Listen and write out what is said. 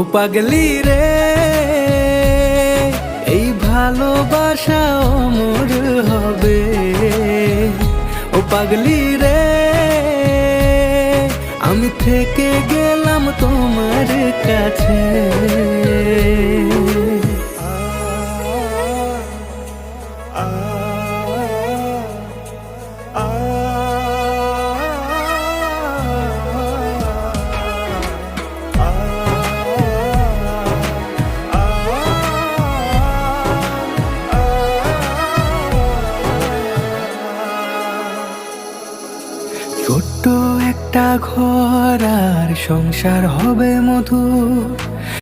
ও পাগলি রে, এই ভালোবাসা অমর হবে। ও পাগলি রে, আমি থেকে গেলাম তোমার কাছে। ছোট্ট একটা ঘর আর সংসার হবে মধুর,